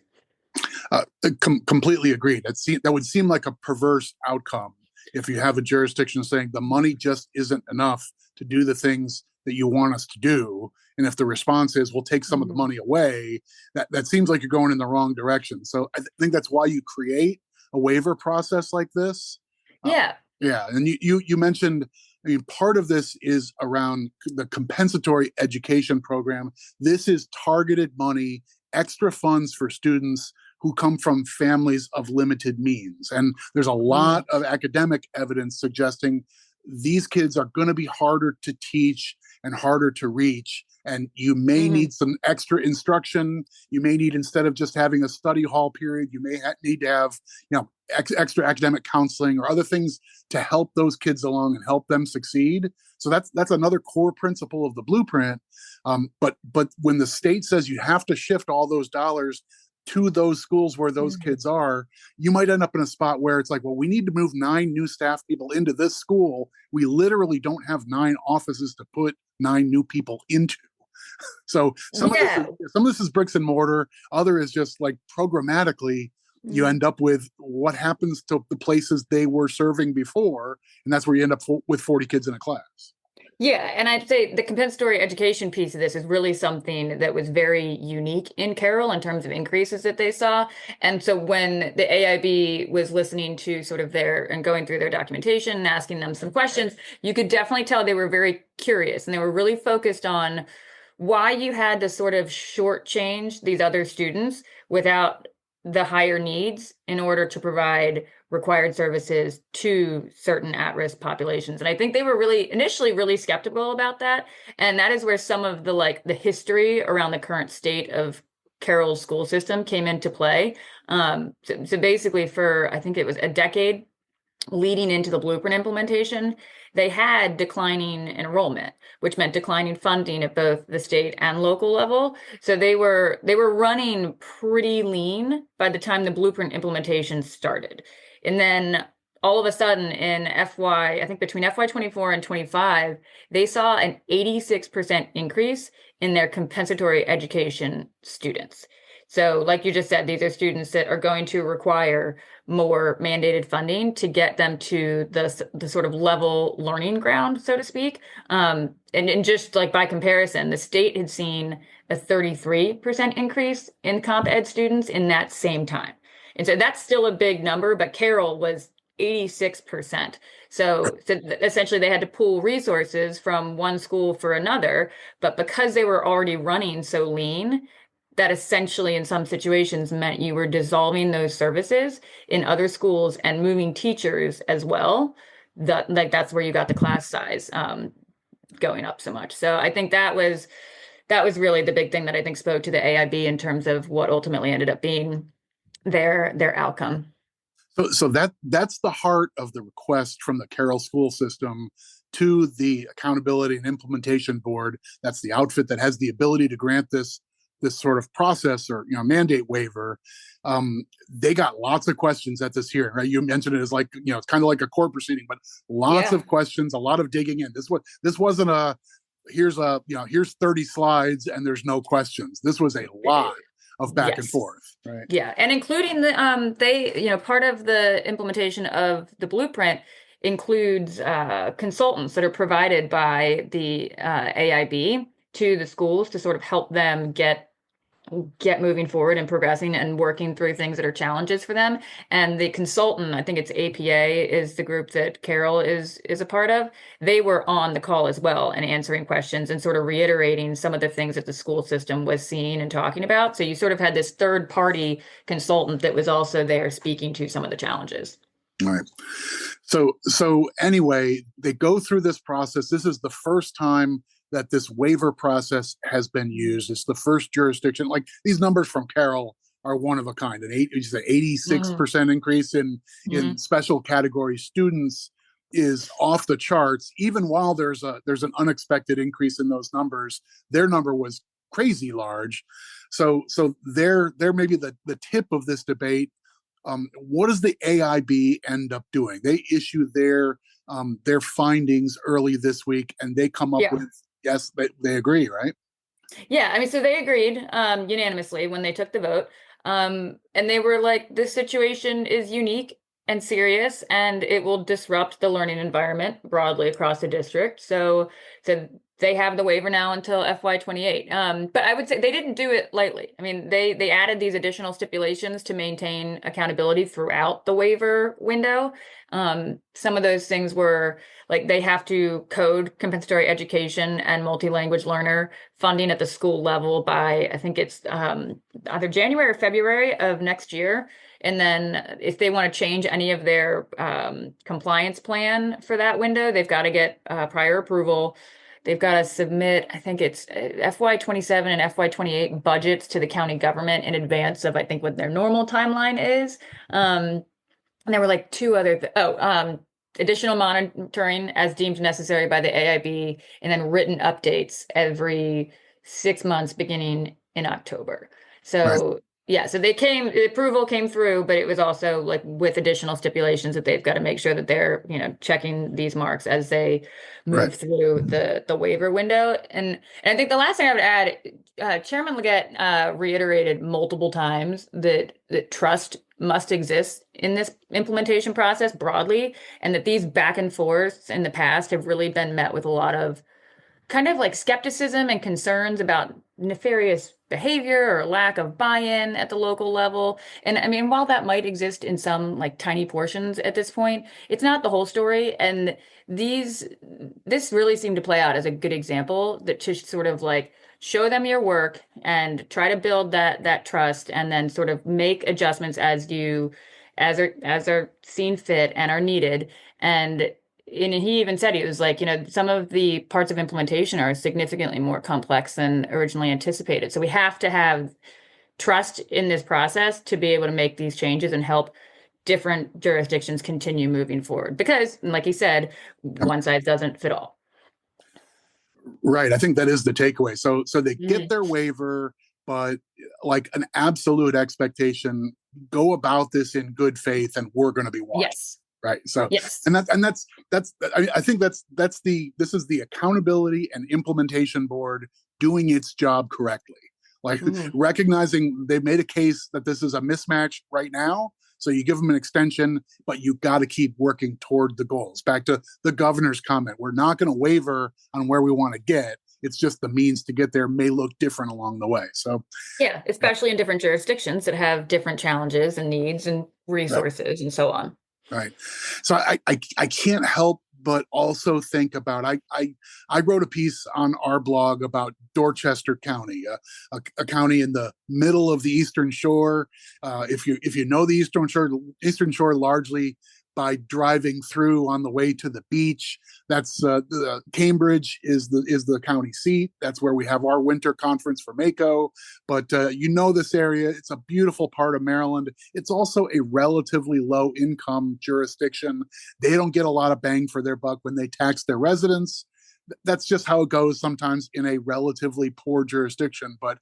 Speaker 2: Completely agreed. That would seem like a perverse outcome if you have a jurisdiction saying the money just isn't enough to do the things that you want us to do. And if the response is we'll take some of the
Speaker 3: Mhm.
Speaker 2: money away, that seems like you're going in the wrong direction. So think that's why you create a waiver process like this. Uh,
Speaker 3: Yeah.
Speaker 2: yeah, and you mentioned. I mean, part of this is around the compensatory education program. This is targeted money, extra funds for students who come from families of limited means. And there's a lot
Speaker 3: Mm.
Speaker 2: of academic evidence suggesting these kids are going to be harder to teach and harder to reach. And you may
Speaker 3: Mhm.
Speaker 2: need some extra instruction. You may need, instead of just having a study hall period, you may need to have, extra academic counseling or other things to help those kids along and help them succeed. So that's another core principle of the blueprint. But when the state says you have to shift all those dollars to those schools where those
Speaker 3: Mhm.
Speaker 2: kids are, you might end up in a spot where it's like, well, we need to move 9 new staff people into this school. We literally don't have 9 offices to put 9 new people into. So
Speaker 3: Yeah.
Speaker 2: some of this is bricks and mortar. Other is just like programmatically, you
Speaker 3: Mm.
Speaker 2: end up with what happens to the places they were serving before, and that's where you end up with 40 kids in a class.
Speaker 3: Yeah, and I'd say the compensatory education piece of this is really something that was very unique in Carroll in terms of increases that they saw. And so when the AIB was listening to sort of and going through their documentation and asking them some questions, you could definitely tell they were very curious and they were really focused on why you had to sort of shortchange these other students without the higher needs in order to provide required services to certain at-risk populations. And I think they were initially really skeptical about that. And that is where some of the history around the current state of Carroll's school system came into play. So basically for, I think it was a decade, leading into the blueprint implementation, they had declining enrollment, which meant declining funding at both the state and local level. So they were running pretty lean by the time the blueprint implementation started. And then all of a sudden in I think between FY24 and 25, they saw an 86% increase in their compensatory education students. So, like you just said, these are students that are going to require more mandated funding to get them to the sort of level learning ground, so to speak. And just like by comparison, the state had seen a 33% increase in comp ed students in that same time. And so that's still a big number, but Carroll was 86%. So essentially they had to pool resources from one school for another, but because they were already running so lean, that essentially in some situations meant you were dissolving those services in other schools and moving teachers as well. That's where you got the class size going up so much. So I think that was really the big thing that I think spoke to the AIB in terms of what ultimately ended up being their outcome.
Speaker 2: So that's the heart of the request from the Carroll school system to the Accountability and Implementation Board. That's the outfit that has the ability to grant this sort of process or mandate waiver. They got lots of questions at this hearing, right? You mentioned it as like it's kind of like a court proceeding, but lots of questions, a lot of digging in. This wasn't a here's 30 slides and there's no questions. This was a lot of back and forth, right?
Speaker 3: Yeah, and including part of the implementation of the blueprint includes consultants that are provided by the AIB to the schools to sort of help them get moving forward and progressing and working through things that are challenges for them. And the consultant, I think it's APA, is the group that Carroll is a part of. They were on the call as well and answering questions and sort of reiterating some of the things that the school system was seeing and talking about. So you sort of had this third party consultant that was also there speaking to some of the challenges.
Speaker 2: All right. So anyway, they go through this process. This is the first time that this waiver process has been used. It's the first jurisdiction. Like these numbers from Carroll are one of a kind. An 86% increase in special category students is off the charts. Even while there's an unexpected increase in those numbers, their number was crazy large. So they're maybe the tip of this debate. What does the AIB end up doing? They issue their findings early this week, and they come up with yes, they agree, right?
Speaker 3: Yeah, I mean, so they agreed unanimously when they took the vote. And they were like, this situation is unique and serious, and it will disrupt the learning environment broadly across the district. So they have the waiver now until FY28. But I would say they didn't do it lightly. I mean, they added these additional stipulations to maintain accountability throughout the waiver window. Some of those things were like they have to code compensatory education and multi-language learner funding at the school level by, I think it's either January or February of next year. And then if they want to change any of their compliance plan for that window, they've got to get prior approval. They've got to submit, I think it's FY27 and FY28 budgets to the county government in advance of, I think, what their normal timeline is. And there were like two other, additional monitoring as deemed necessary by the AIB, and then written updates every 6 months beginning in October. So yeah, so the approval came through, but it was also like with additional stipulations that they've got to make sure that they're, checking these marks as they move through the waiver window. And I think the last thing I would add, Chairman Leggett reiterated multiple times that trust must exist in this implementation process broadly, and that these back and forths in the past have really been met with a lot of kind of like skepticism and concerns about nefarious behavior or lack of buy-in at the local level. And I mean, while that might exist in some like tiny portions at this point, it's not the whole story. And this really seemed to play out as a good example that to sort of like show them your work and try to build that trust, and then sort of make adjustments as are seen fit and are needed. And he even said, he was like, some of the parts of implementation are significantly more complex than originally anticipated. So we have to have trust in this process to be able to make these changes and help different jurisdictions continue moving forward. Because, like he said, one size doesn't fit all.
Speaker 2: Right. I think that is the takeaway. So they get their waiver, but like an absolute expectation, go about this in good faith, and we're going to be watching.
Speaker 3: Yes.
Speaker 2: Right. So,
Speaker 3: yes.
Speaker 2: and that's, I think this is the Accountability and Implementation Board doing its job correctly. Like recognizing they've made a case that this is a mismatch right now. So you give them an extension, but you got to keep working toward the goals. Back to the governor's comment, we're not going to waver on where we want to get. It's just the means to get there may look different along the way. So,
Speaker 3: Yeah, especially in different jurisdictions that have different challenges and needs and
Speaker 2: right,
Speaker 3: resources and so on.
Speaker 2: right. So I can't help but also think about I wrote a piece on our blog about Dorchester County, a county in the middle of the Eastern Shore. If you know the Eastern Shore largely by driving through on the way to the beach. That's Cambridge is the county seat. That's where we have our winter conference for MACo. But you know this area. It's a beautiful part of Maryland. It's also a relatively low income jurisdiction. They don't get a lot of bang for their buck when they tax their residents. That's just how it goes sometimes in a relatively poor jurisdiction. But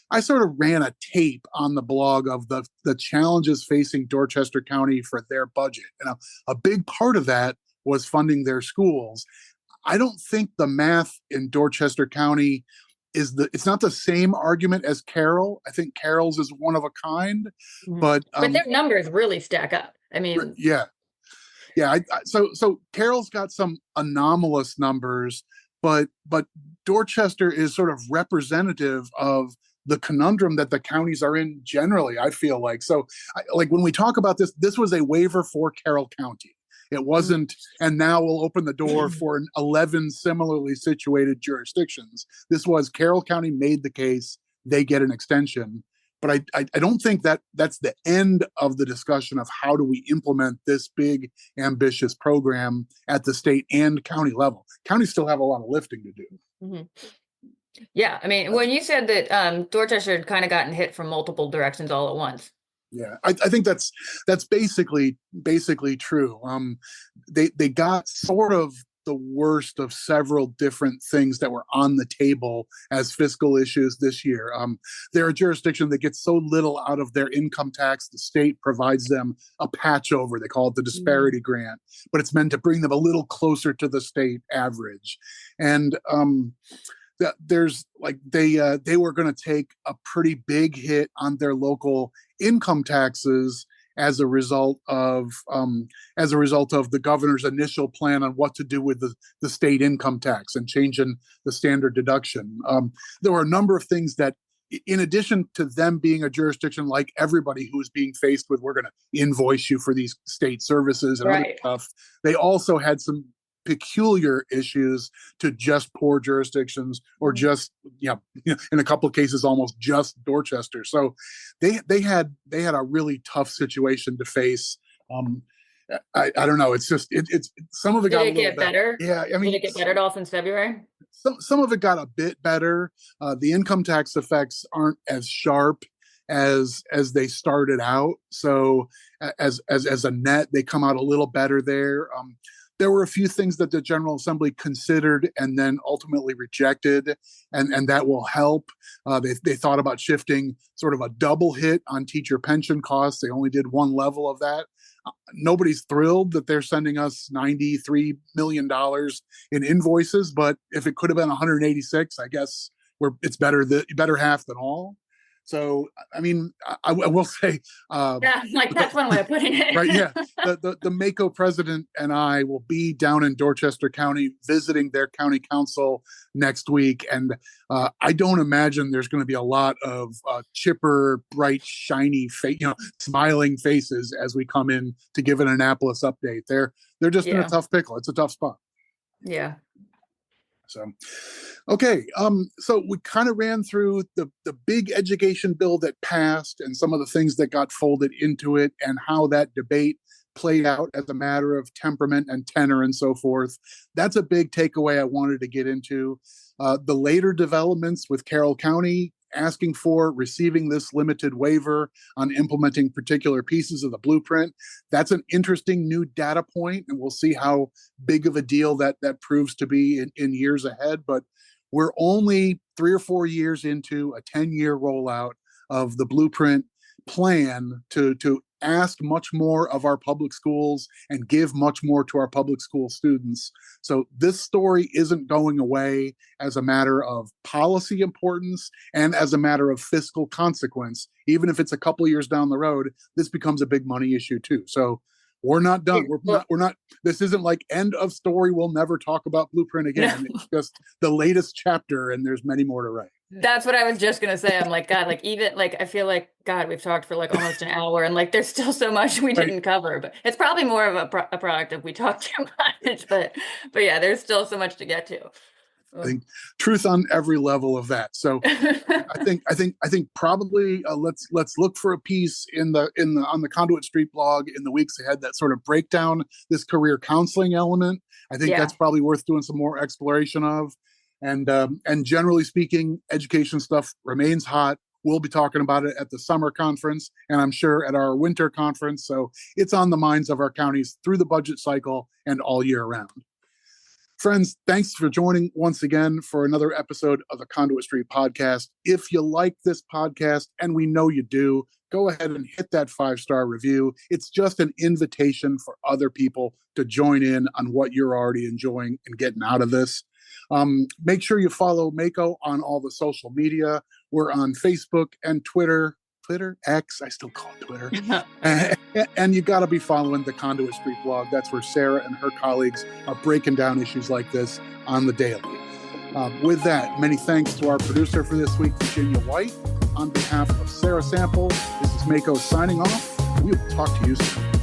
Speaker 2: I sort of ran a tape on the blog of the challenges facing Dorchester County for their budget. And a big part of that was funding their schools. I don't think the math in Dorchester County it's not the same argument as Carroll. I think Carroll's is one of a kind, but
Speaker 3: their numbers really stack up. I mean,
Speaker 2: yeah. So Carroll's got some anomalous numbers, but Dorchester is sort of representative of the conundrum that the counties are in generally, I feel like. So like when we talk about this was a waiver for Carroll County. It wasn't, and now we'll open the door for 11 similarly situated jurisdictions. This was Carroll County made the case, they get an extension. But I don't think that's the end of the discussion of how do we implement this big, ambitious program at the state and county level. Counties still have a lot of lifting to do.
Speaker 3: Mm-hmm. Yeah, I mean, when you said that Dorchester had kind of gotten hit from multiple directions all at once.
Speaker 2: Yeah, I think that's basically true. They got sort of the worst of several different things that were on the table as fiscal issues this year. They're a jurisdiction that gets so little out of their income tax, the state provides them a patch over. They call it the disparity grant, but it's meant to bring them a little closer to the state average. And there's like they were going to take a pretty big hit on their local income taxes as a result of the governor's initial plan on what to do with the state income tax and changing the standard deduction. There were a number of things that, in addition to them being a jurisdiction like everybody who is being faced with, we're going to invoice you for these state services and other stuff, they also had some peculiar issues to just poor jurisdictions or just in a couple of cases almost just Dorchester. So they had a really tough situation to face. I don't know. It's just it's some of it got a little
Speaker 3: better.
Speaker 2: Yeah, I mean,
Speaker 3: did it get better at all since February?
Speaker 2: Some of it got a bit better. The income tax effects aren't as sharp as they started out. So as a net, they come out a little better there. There were a few things that the General Assembly considered and then ultimately rejected, and that will help. They thought about shifting sort of a double hit on teacher pension costs. They only did one level of that. Nobody's thrilled that they're sending us $93 million in invoices, but if it could have been 186, I guess it's better half than all. So, I mean, I will say,
Speaker 3: that's one way of putting it.
Speaker 2: Right? Yeah, the MACo president and I will be down in Dorchester County visiting their county council next week, and I don't imagine there's going to be a lot of chipper, bright, shiny, smiling faces as we come in to give an Annapolis update. They're just in a tough pickle. It's a tough spot.
Speaker 3: Yeah.
Speaker 2: So, okay. So we kind of ran through the big education bill that passed and some of the things that got folded into it and how that debate played out as a matter of temperament and tenor and so forth. That's a big takeaway I wanted to get into. The later developments with Carroll County asking for receiving this limited waiver on implementing particular pieces of the blueprint. That's an interesting new data point, and we'll see how big of a deal that proves to be in years ahead. But we're only 3 or 4 years into a 10-year rollout of the blueprint plan to ask much more of our public schools and give much more to our public school students. So this story isn't going away as a matter of policy importance and as a matter of fiscal consequence. Even if it's a couple years down the road, this becomes a big money issue too. So We're not done. We're not. This isn't like end of story. We'll never talk about Blueprint again. No. It's just the latest chapter, and there's many more to write.
Speaker 3: That's what I was just gonna say. I'm like, God, like even like I feel like God, we've talked for like almost an hour, and like there's still so much we didn't cover. But it's probably more of a product of we talked too much. But yeah, there's still so much to get to.
Speaker 2: I think truth on every level of that. So I think probably let's look for a piece on the Conduit Street blog in the weeks ahead that sort of break down this career counseling element. I think that's probably worth doing some more exploration of. And generally speaking, education stuff remains hot. We'll be talking about it at the summer conference, and I'm sure at our winter conference. So it's on the minds of our counties through the budget cycle and all year round. Friends, thanks for joining once again for another episode of the Conduit Street podcast. If you like this podcast, and we know you do, go ahead and hit that 5-star review. It's just an invitation for other people to join in on what you're already enjoying and getting out of this. Make sure you follow MACo on all the social media. We're on Facebook and Twitter, X, I still call it Twitter. And you got to be following the Conduit Street blog. That's where Sarah and her colleagues are breaking down issues like this on the daily. With that, many thanks to our producer for this week, Virginia White. On behalf of Sarah Sample, this is MACo signing off. We will talk to you soon.